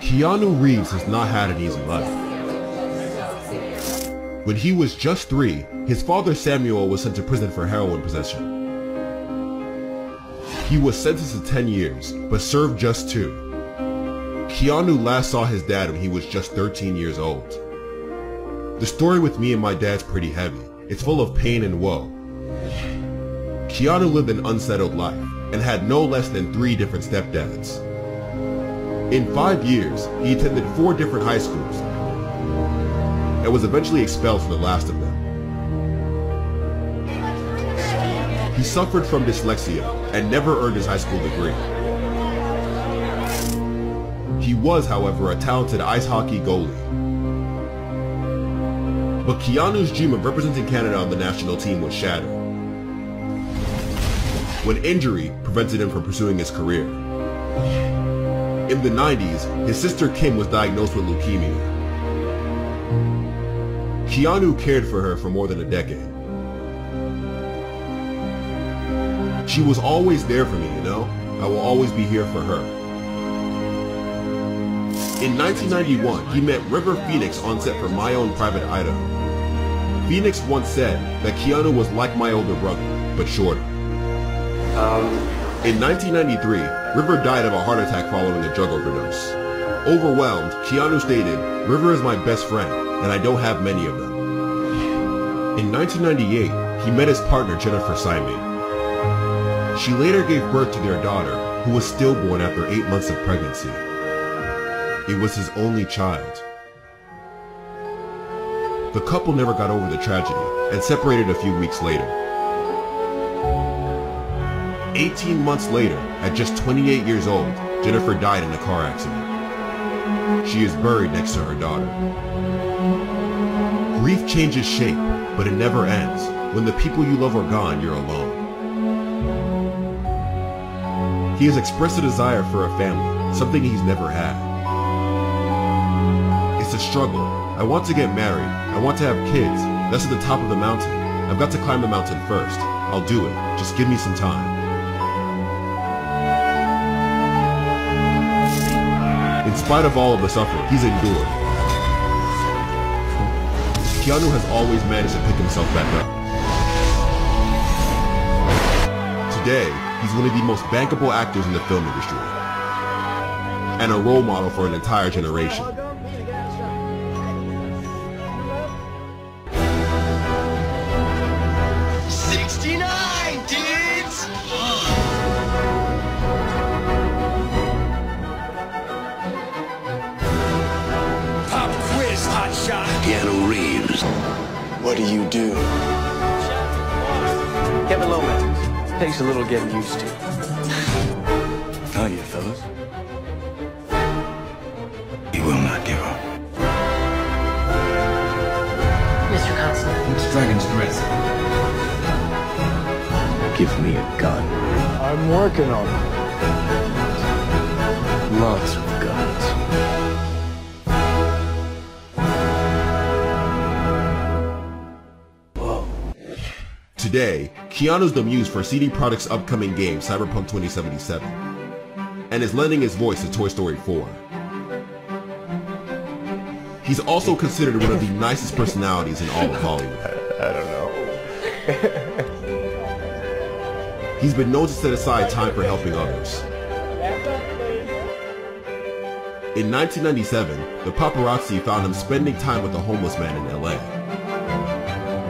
Keanu Reeves has not had an easy life. When he was just 3, his father Samuel was sent to prison for heroin possession. He was sentenced to 10 years, but served just 2. Keanu last saw his dad when he was just 13 years old. The story with me and my dad's pretty heavy. It's full of pain and woe. Keanu lived an unsettled life and had no less than 3 different stepdads. In 5 years, he attended 4 different high schools and was eventually expelled from the last of them. He suffered from dyslexia and never earned his high school degree. He was, however, a talented ice hockey goalie. But Keanu's dream of representing Canada on the national team was shattered when injury prevented him from pursuing his career. In the 90s, his sister Kim was diagnosed with leukemia. Keanu cared for her for more than a decade. She was always there for me, you know? I will always be here for her. In 1991, he met River Phoenix on set for My Own Private Idaho. Phoenix once said that Keanu was like my older brother, but shorter. In 1993, River died of a heart attack following a drug overdose. Overwhelmed, Keanu stated, "River is my best friend, and I don't have many of them." In 1998, he met his partner Jennifer Simon. She later gave birth to their daughter, who was stillborn after 8 months of pregnancy. It was his only child. The couple never got over the tragedy and separated a few weeks later. 18 months later, at just 28 years old, Jennifer died in a car accident. She is buried next to her daughter. Grief changes shape, but it never ends. When the people you love are gone, you're alone. He has expressed a desire for a family, something he's never had. It's a struggle. I want to get married. I want to have kids. That's at the top of the mountain. I've got to climb the mountain first. I'll do it. Just give me some time. In spite of all of the suffering he's endured, Keanu has always managed to pick himself back up. Today, he's one of the most bankable actors in the film industry, and a role model for an entire generation. Keanu Reeves. What do you do? Kevin Lomax. Takes a little getting used to. Oh, yeah, fellas. He will not give up. Mr. Constantine. What's Dragon's Breath? Give me a gun. I'm working on it. Lots of guns. Today, Keanu's the muse for CD Projekt's upcoming game Cyberpunk 2077, and is lending his voice to Toy Story 4. He's also considered one of the nicest personalities in all of Hollywood. I don't know. He's been known to set aside time for helping others. In 1997, the paparazzi found him spending time with a homeless man in LA.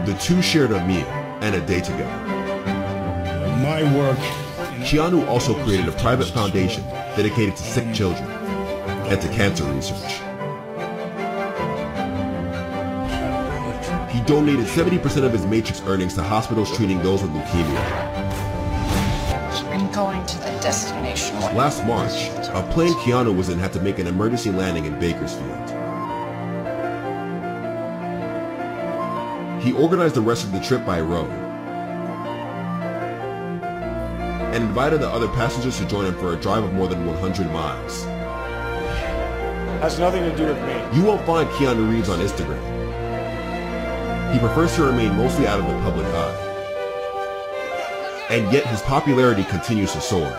The two shared a meal and a day together. My work. Keanu also created a private foundation dedicated to sick children and to cancer research. He donated 70% of his Matrix earnings to hospitals treating those with leukemia. Keep on going to the destination. Last March, a plane Keanu was in had to make an emergency landing in Bakersfield. He organized the rest of the trip by road and invited the other passengers to join him for a drive of more than 100 miles. Has nothing to do with me. You won't find Keanu Reeves on Instagram. He prefers to remain mostly out of the public eye. And yet his popularity continues to soar.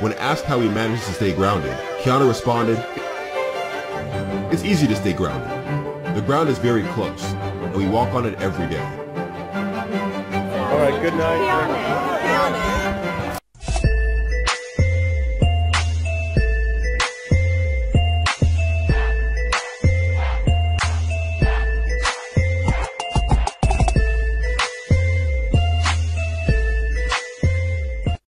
When asked how he manages to stay grounded, Keanu responded, "It's easy to stay grounded. The ground is very close, and we walk on it every day." All right, good night. Keanu.